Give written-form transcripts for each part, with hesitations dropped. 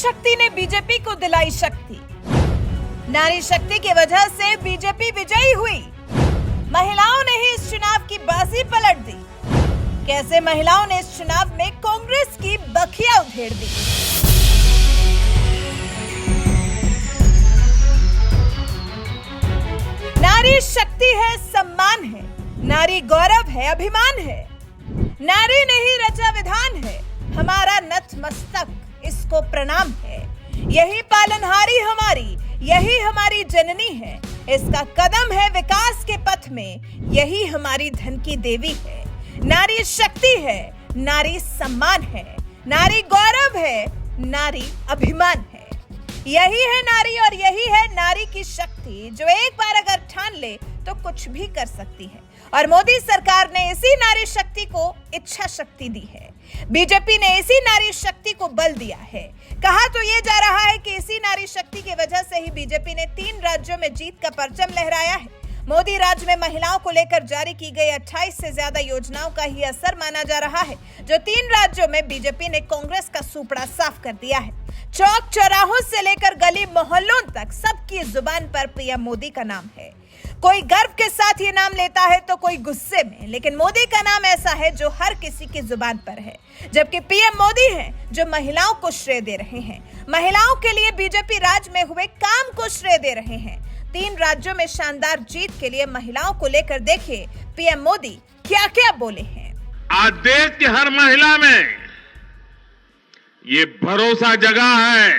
शक्ति ने बीजेपी को दिलाई शक्ति। नारी शक्ति की वजह से बीजेपी विजयी हुई। महिलाओं ने ही इस चुनाव की बाजी पलट दी। कैसे महिलाओं ने इस चुनाव में कांग्रेस की बखिया उधेड़ दी। नारी शक्ति है, सम्मान है, नारी गौरव है, अभिमान है। नारी ने ही रचा विधान है, हमारा नतमस्तक इसको प्रणाम है। यही पालनहारी हमारी, यही हमारी जननी है। इसका कदम है विकास के पथ में, यही हमारी धन की देवी है। नारी शक्ति है, नारी सम्मान है, नारी गौरव है, नारी अभिमान है। यही है नारी और यही है नारी की शक्ति, जो एक बार अगर ठान ले तो कुछ भी कर सकती है। और मोदी सरकार ने इसी नारी शक्ति को इच्छा शक्ति दी है। बीजेपी ने इसी नारी शक्ति को बल दिया है। कहा तो ये जा रहा है कि इसी नारी शक्ति की वजह से ही बीजेपी ने 3 राज्यों में जीत का परचम लहराया है। मोदी राज में महिलाओं को लेकर जारी की गई 28 से ज्यादा योजनाओं का ही असर माना जा रहा है, जो 3 राज्यों में बीजेपी ने कांग्रेस का सुपड़ा साफ कर दिया है। चौक चौराहों से लेकर गली मोहल्लों तक सबकी जुबान पर पीएम मोदी का नाम है। कोई गर्व के साथ ये नाम लेता है तो कोई गुस्से में, लेकिन मोदी का नाम ऐसा है जो हर किसी की जुबान पर है। जबकि पीएम मोदी हैं जो महिलाओं को श्रेय दे रहे हैं। महिलाओं के लिए बीजेपी राज में हुए काम को श्रेय दे रहे हैं। 3 राज्यों में शानदार जीत के लिए महिलाओं को लेकर देखिए पीएम मोदी क्या क्या बोले हैं। आज देश की हर महिला में ये भरोसा जगा है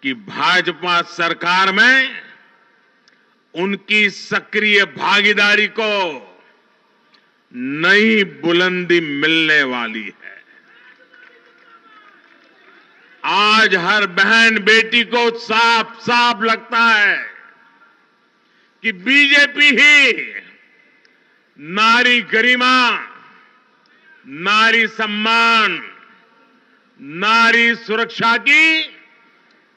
कि भाजपा सरकार में उनकी सक्रिय भागीदारी को नई बुलंदी मिलने वाली है। आज हर बहन बेटी को साफ साफ लगता है कि बीजेपी ही नारी गरिमा, नारी सम्मान, नारी सुरक्षा की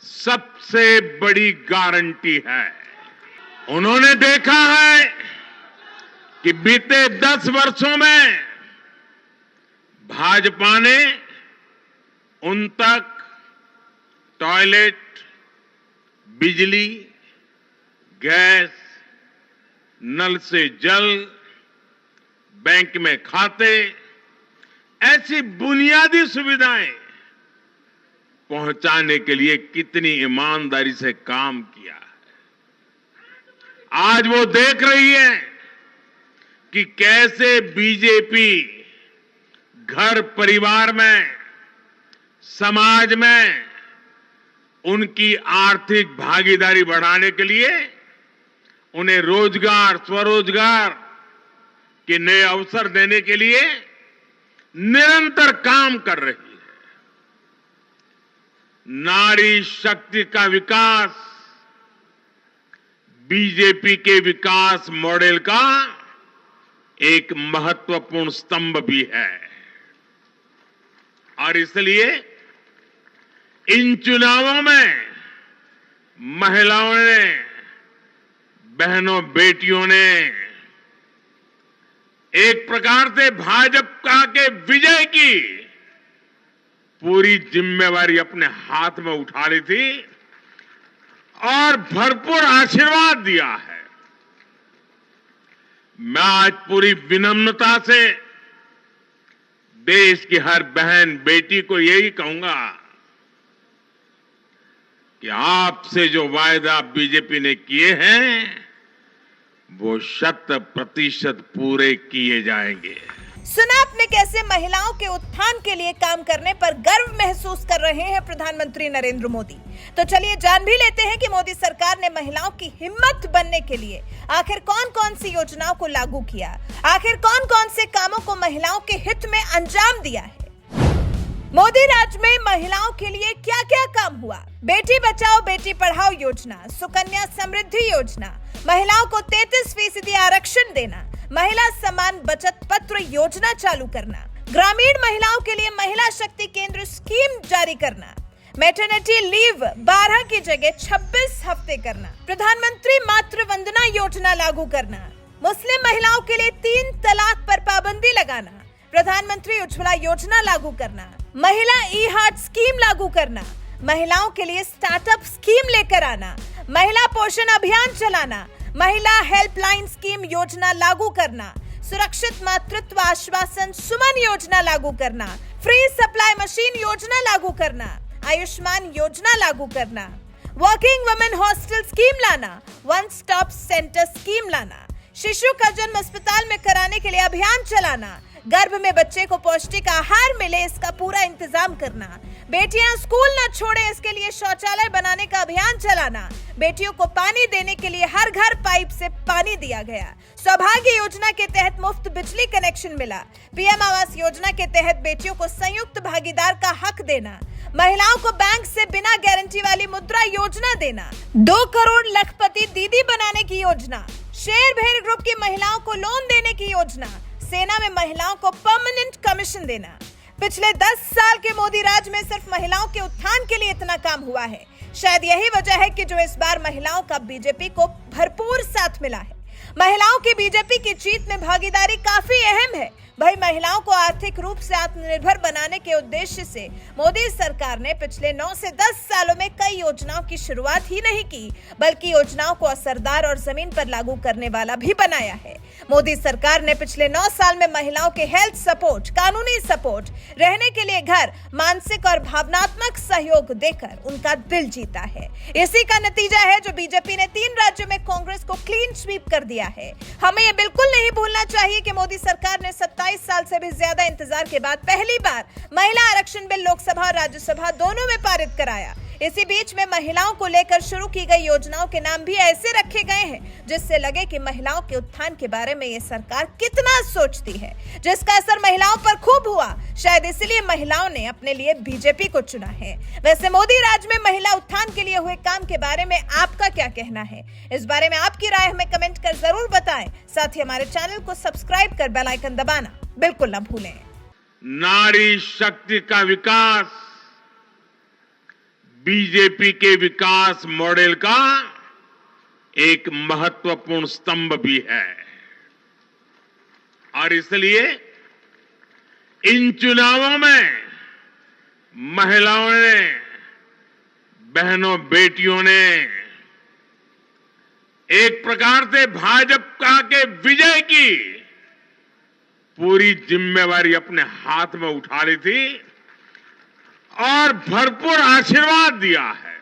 सबसे बड़ी गारंटी है। उन्होंने देखा है कि बीते 10 वर्षों में भाजपा ने उन तक टॉयलेट, बिजली, गैस, नल से जल, बैंक में खाते, ऐसी बुनियादी सुविधाएं पहुंचाने के लिए कितनी ईमानदारी से काम किया है। आज वो देख रही है कि कैसे बीजेपी घर परिवार में, समाज में उनकी आर्थिक भागीदारी बढ़ाने के लिए उन्हें रोजगार, स्वरोजगार के नए अवसर देने के लिए निरंतर काम कर रही है। नारी शक्ति का विकास बीजेपी के विकास मॉडल का एक महत्वपूर्ण स्तंभ भी है। और इसलिए इन चुनावों में महिलाओं ने, बहनों बेटियों ने एक प्रकार से भाजपा के विजय की पूरी जिम्मेवारी अपने हाथ में उठा ली थी और भरपूर आशीर्वाद दिया है। मैं आज पूरी विनम्रता से देश की हर बहन बेटी को यही कहूंगा कि आपसे जो वायदा बीजेपी ने किए हैं वो 100% पूरे किए जाएंगे। सुना आपने कैसे महिलाओं के उत्थान के लिए काम करने पर गर्व महसूस कर रहे हैं प्रधानमंत्री नरेंद्र मोदी। तो चलिए जान भी लेते हैं कि मोदी सरकार ने महिलाओं की हिम्मत बनने के लिए आखिर कौन कौन सी योजनाओं को लागू किया, आखिर कौन कौन से कामों को महिलाओं के हित में अंजाम दिया है। मोदी राज में महिलाओं के लिए क्या क्या काम हुआ। बेटी बचाओ बेटी पढ़ाओ योजना, सुकन्या समृद्धि योजना, महिलाओं को 33% आरक्षण देना, महिला सम्मान बचत पत्र योजना चालू करना, ग्रामीण महिलाओं के लिए महिला शक्ति केंद्र स्कीम जारी करना, मैटरनिटी लीव 12 की जगह 26 हफ्ते करना, प्रधानमंत्री मातृ वंदना योजना लागू करना, मुस्लिम महिलाओं के लिए 3 तलाक पर पाबंदी लगाना, प्रधानमंत्री उज्ज्वला योजना लागू करना, महिला ई हार्ट स्कीम लागू करना, महिलाओं के लिए स्टार्टअप स्कीम लेकर आना, महिला पोषण अभियान चलाना, महिला हेल्पलाइन स्कीम योजना लागू करना, सुरक्षित मातृत्व आश्वासन सुमन योजना लागू करना, फ्री सप्लाई मशीन योजना लागू करना, आयुष्मान योजना लागू करना, वर्किंग वुमेन हॉस्टल स्कीम लाना, वन स्टॉप सेंटर स्कीम लाना, शिशु का जन्म अस्पताल में कराने के लिए अभियान चलाना, गर्भ में बच्चे को पौष्टिक आहार मिले इसका पूरा इंतजाम करना, बेटियां स्कूल न छोड़े इसके लिए शौचालय बनाने का अभियान चलाना, बेटियों को पानी देने के लिए हर घर पाइप से पानी दिया गया, सौभाग्य योजना के तहत मुफ्त बिजली कनेक्शन मिला, पीएम आवास योजना के तहत बेटियों को संयुक्त भागीदार का हक देना, महिलाओं को बैंक से बिना गारंटी वाली मुद्रा योजना देना, 2 करोड़ लखपति दीदी बनाने की योजना, शेर भेड़ ग्रुप की महिलाओं को लोन देने की योजना, सेना में महिलाओं को परमानेंट कमीशन देना। पिछले 10 साल के मोदी राज में सिर्फ महिलाओं के उत्थान के लिए इतना काम हुआ है। शायद यही वजह है कि जो इस बार महिलाओं का बीजेपी को भरपूर साथ मिला है। महिलाओं की बीजेपी की जीत में भागीदारी काफी अहम है। भाई महिलाओं को आर्थिक रूप से आत्मनिर्भर बनाने के उद्देश्य से मोदी सरकार ने पिछले 9 से 10 सालों में कई योजनाओं की शुरुआत ही नहीं की, बल्कि योजनाओं को असरदार और जमीन पर लागू करने वाला भी बनाया है। मोदी सरकार ने पिछले 9 साल में महिलाओं के हेल्थ सपोर्ट, कानूनी सपोर्ट, रहने के लिए घर, मानसिक और भावनात्मक सहयोग देकर उनका दिल जीता है। इसी का नतीजा है जो बीजेपी ने 3 राज्यों में कांग्रेस को क्लीन स्वीप कर दिया है। हमें ये बिल्कुल नहीं भूलना चाहिए कि मोदी सरकार ने 27 साल से भी ज्यादा इंतजार के बाद पहली बार महिला आरक्षण बिल लोकसभा और राज्यसभा दोनों में पारित कराया। इसी बीच में महिलाओं को लेकर शुरू की गई योजनाओं के नाम भी ऐसे रखे गए हैं जिससे लगे कि महिलाओं के उत्थान के बारे में ये सरकार कितना सोचती है, जिसका असर महिलाओं पर खूब हुआ। शायद इसलिए महिलाओं ने अपने लिए बीजेपी को चुना है। वैसे मोदी राज में महिला उत्थान के लिए हुए काम के बारे में आपका क्या कहना है? इस बारे में आपकी राय हमें कमेंट कर जरूर बताएं। साथ ही हमारे चैनल को सब्सक्राइब कर बेल आइकन दबाना बिल्कुल न भूलें। नारी शक्ति का विकास बीजेपी के विकास मॉडल का एक महत्वपूर्ण स्तंभ भी है और इसलिए इन चुनावों में महिलाओं ने, बहनों, बेटियों ने एक प्रकार से भाजपा के विजय की पूरी जिम्मेवारी अपने हाथ में उठा ली थी और भरपूर आशीर्वाद दिया है।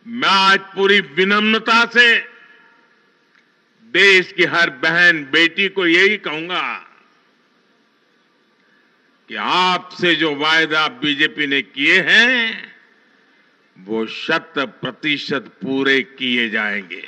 मैं आज पूरी विनम्रता से देश की हर बहन बेटी को यही कहूंगा कि आपसे जो वायदा बीजेपी ने किए हैं वो 100% पूरे किए जाएंगे।